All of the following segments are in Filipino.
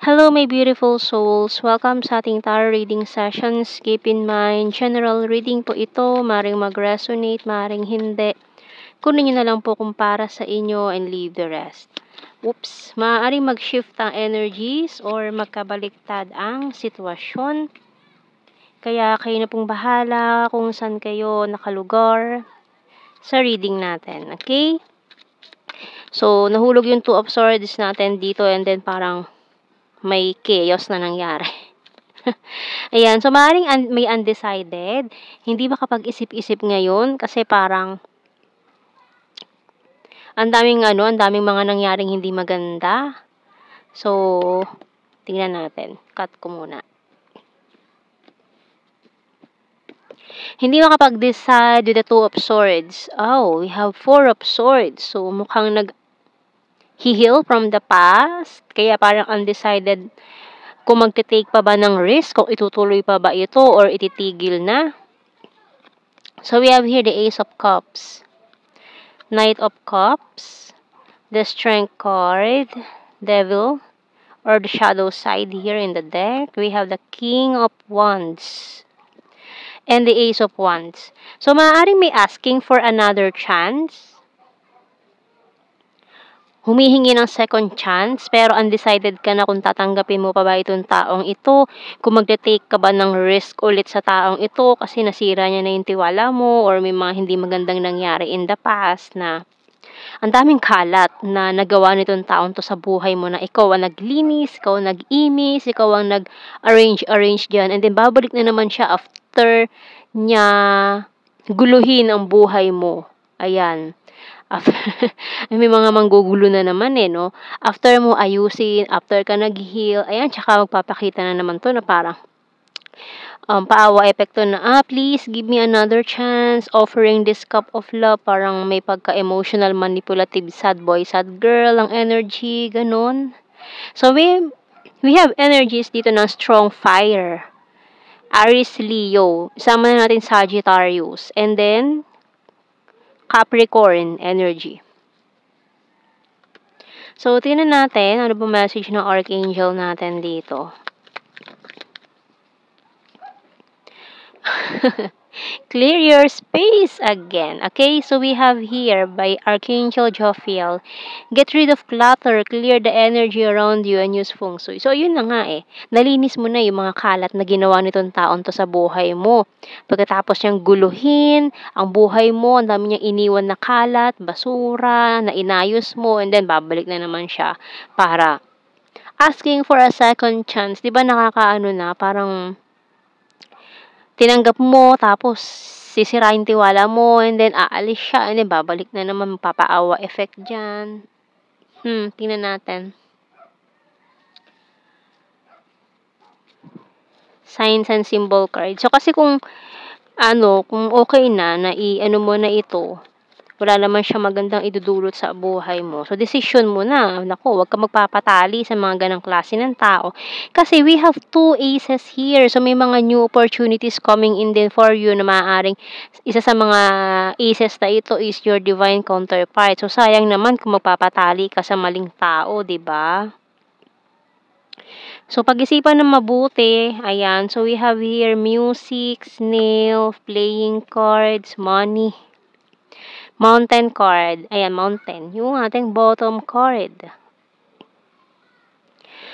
Hello, my beautiful souls. Welcome sa ating tarot reading sessions. Keep in mind, general reading po ito. Maring mag-resonate, maring hindi. Kunin nyo na lang po kung para sa inyo and leave the rest. Oops. Maaaring mag-shift ang energies or magkabaliktad ang sitwasyon. Kaya kayo na pong bahala kung saan kayo nakalugar sa reading natin. Okay? So, nahulog yung Two of Swords natin dito and then parang may chaos na nangyari. Ayan, so maaaring may undecided. Hindi makapag-isip-isip ngayon kasi parang ang daming mga nangyaring hindi maganda. So, tingnan natin. Cut ko muna. Hindi makapag-decide with the Two of Swords. Oh, we have Four of Swords. So, mukhang nag-heal from the past. Kaya parang undecided kung magte-take pa ba ng risk, kung itutuloy pa ba ito or ititigil na. So, we have here the Ace of Cups, Knight of Cups, the Strength card, Devil, or the Shadow side here in the deck. We have the King of Wands, and the Ace of Wands. So, maaaring may asking for another chance. Humihingi ng second chance, pero undecided ka na kung tatanggapin mo pa ba itong taong ito, kung magte-take ka ba ng risk ulit sa taong ito kasi nasira niya na yung tiwala mo or may mga hindi magandang nangyari in the past na ang daming kalat na nagawa nitong taong to sa buhay mo na ikaw ang naglinis, ikaw ang nag-imis, ikaw ang nag-arrange dyan, and then babalik na naman siya after niya guluhin ang buhay mo. Ayan. May mga manggugulo na naman no? After mo ayusin, after ka nag-heal, ayan, tsaka magpapakita na naman to na parang paawa epekto na, please give me another chance, offering this cup of love, parang may pagka-emotional, manipulative, sad boy, sad girl, ang energy, ganun. So, we have energies dito ng strong fire. Aries, Leo, isama na natin Sagittarius, and then Capricorn energy. So, tingnan natin ano ba message ng Archangel natin dito. Clear your space again. Okay, so we have here by Archangel Jophiel, get rid of clutter, clear the energy around you, and use feng shui. So, yun na nga nalinis mo na yung mga kalat na ginawa nitong taon to sa buhay mo. Pagkatapos niyang guluhin ang buhay mo, ang dami niyang iniwan na kalat, basura, na inayos mo, and then babalik na naman siya para asking for a second chance. Diba nakakaano na, parang tinanggap mo, tapos sisirain tiwala mo, and then aalis siya, and then babalik na naman, magpapaawa effect dyan. Tingnan natin. Signs and symbol card. So, kasi kung okay na i-ano mo na ito, wala naman siya magandang idudulot sa buhay mo. So, decision mo na. Naku, huwag ka magpapatali sa mga ganang klase ng tao. Kasi we have two aces here. So, may mga new opportunities coming in din for you na maaaring isa sa mga aces na ito is your divine counterpart. So, sayang naman kung magpapatali ka sa maling tao, diba? So, pag-isipan ng mabuti. Ayan. So, we have here music, snail, playing cards, money, mountain card. Ayan, mountain. Yung ating bottom card.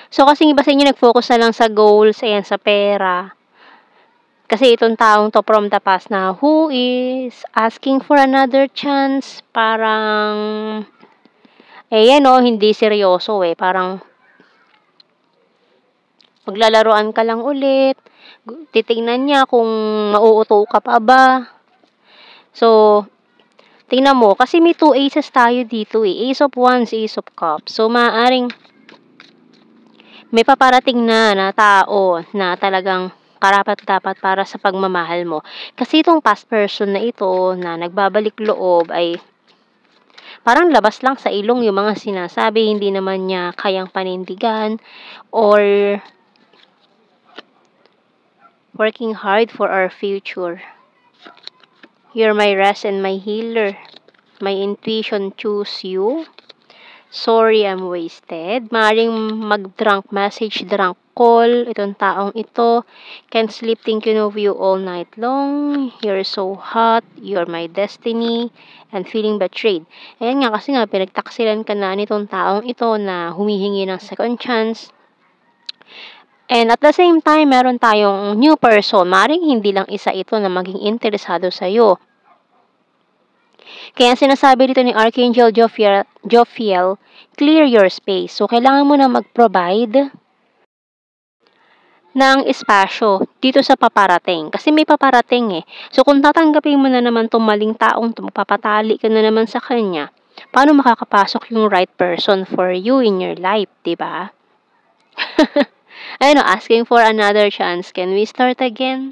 So, kasi iba sa inyo nag-focus na lang sa goals, ayan, sa pera. Kasi itong taong to from the past na who is asking for another chance, parang, hindi seryoso Parang, maglalaroan ka lang ulit. Titingnan niya kung mauuto ka pa ba. So, tingnan mo, kasi may two aces tayo dito Ace of Wands, Ace of Cups. So, maaaring may paparating na tao na talagang karapat-dapat para sa pagmamahal mo. Kasi itong past person na ito na nagbabalik loob ay parang labas lang sa ilong yung mga sinasabi, hindi naman niya kayang panindigan or working hard for our future. You're my rest and my healer. My intuition choose you. Sorry, I'm wasted. Maring mag-drunk message, drunk call, itong taong ito. Can't sleep thinking of you all night long. You're so hot. You're my destiny. And feeling betrayed. Ayan nga, kasi nga, pinagtaksilan ka na nitong taong ito na humihingi ng second chance. And at the same time, meron tayong new person. Maring hindi lang isa ito na maging interesado sa'yo. Kaya sinasabi dito ni Archangel Jophiel, clear your space. So, kailangan mo na mag-provide ng espasyo dito sa paparating. Kasi may paparating eh. So, kung tatanggapin mo na naman itong maling taong ito, magpapatali ka na naman sa kanya, paano makakapasok yung right person for you in your life, diba? Ayun, asking for another chance. Can we start again?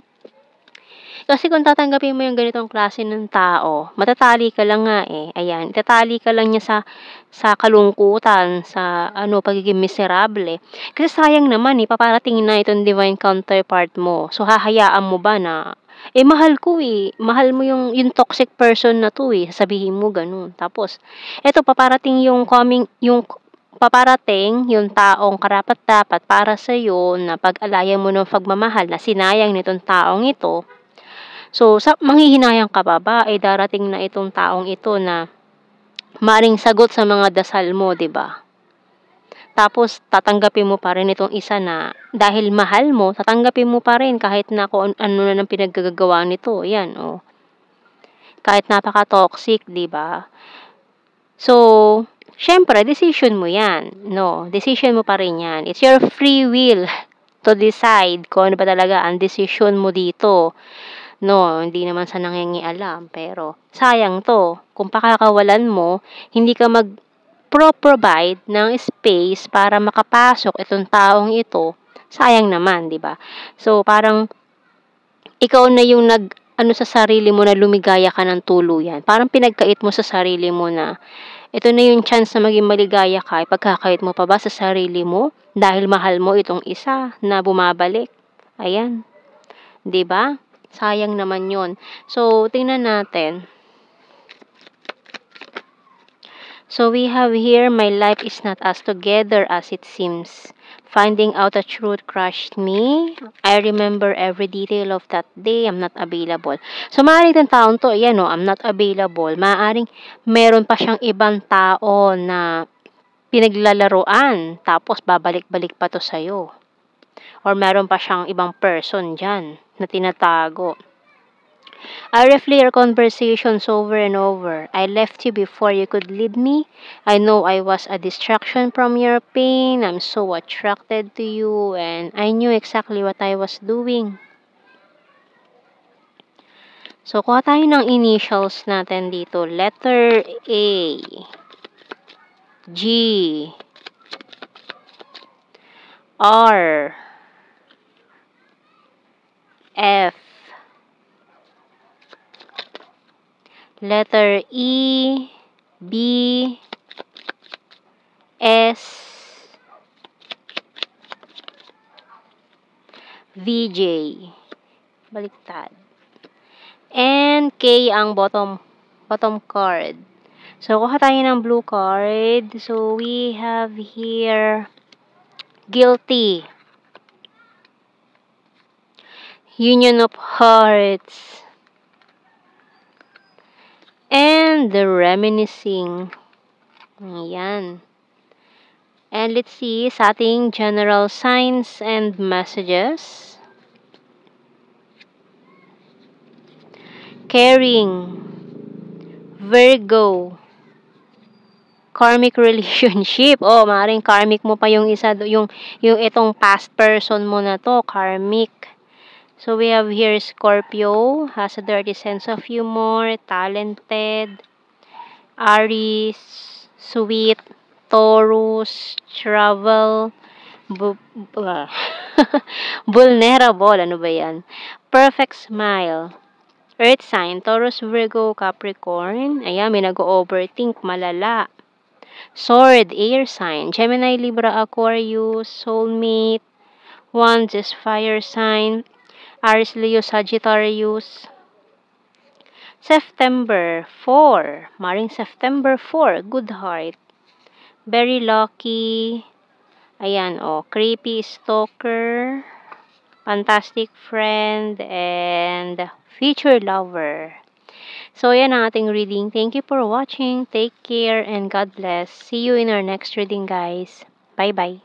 Kasi kung tatanggapin mo yung ganitong klase ng tao, matatali ka lang nga eh. Ayan, itatali ka lang niya sa kalungkutan, sa pagiging miserable. Kasi sayang naman eh, paparating na itong divine counterpart mo. So, hahayaan mo ba na, mahal ko eh. Mahal mo yung toxic person na to eh. Sabihin mo ganun. Tapos, eto, paparating yung taong karapat-dapat para sa'yo na pag-alayan mo ng pagmamahal na sinayang nitong taong ito. So, manghihinayang ka ba darating na itong taong ito na maring sagot sa mga dasal mo, 'di ba? Tapos, tatanggapin mo pa rin itong isa na dahil mahal mo, tatanggapin mo pa rin kahit na kung ano na ng pinaggagawa nito. Yan, oh. Kahit napaka-toxic, 'di ba? So, syempre, decision mo yan. No, decision mo pa rin yan. It's your free will to decide kung ano ba talaga ang decision mo dito. No, hindi naman sa nangingialam, pero sayang to. Kung pakakawalan mo, hindi ka mag-provide ng space para makapasok itong taong ito, sayang naman, 'di ba? So, parang ikaw na yung sa sarili mo na lumigaya ka ng tuluyan. Parang pinagkait mo sa sarili mo na ito na yung chance na maging maligaya ka, ipagkakait mo pa ba sa sarili mo dahil mahal mo itong isa na bumabalik? Ayan, 'di ba? Sayang naman yon. So, tingnan natin. So, we have here, my life is not as together as it seems. Finding out the truth crushed me. I remember every detail of that day. I'm not available. So, maaaring itong taon to, ayan I'm not available. Maaaring meron pa siyang ibang tao na pinaglalaroan. Tapos, babalik-balik pa to sa'yo. Or meron pa siyang ibang person dyan na tinatago. I replay our conversations over and over. I left you before you could leave me. I know I was a distraction from your pain. I'm so attracted to you and I knew exactly what I was doing. So, kuha tayo ng initials natin dito. Letter A, G, R, F, letter E, B, S, VJ. Baliktad. And K ang bottom card. So, kuha tayo ng blue card. So, we have here guilty. Union of Hearts. And the reminiscing. Ayan. And let's see sa ating general signs and messages. Caring. Virgo. Karmic relationship. Maaaring karmic mo pa yung isa, yung itong past person mo na to, karmic. So, we have here Scorpio, has a dirty sense of humor, talented, Aries, sweet, Taurus, travel, vulnerable, ano ba yan? Perfect smile. Earth sign, Taurus, Virgo, Capricorn. Ayan, may nag-overthink, malala. Sword, air sign, Gemini, Libra, Aquarius, soulmate. Wands is fire sign, Aries, Leo, Sagittarius. September 4, maring September 4, good heart. very lucky, ayan, creepy stalker, fantastic friend, and future lover. So, yan ang ating reading. Thank you for watching. Take care and God bless. See you in our next reading, guys. Bye-bye.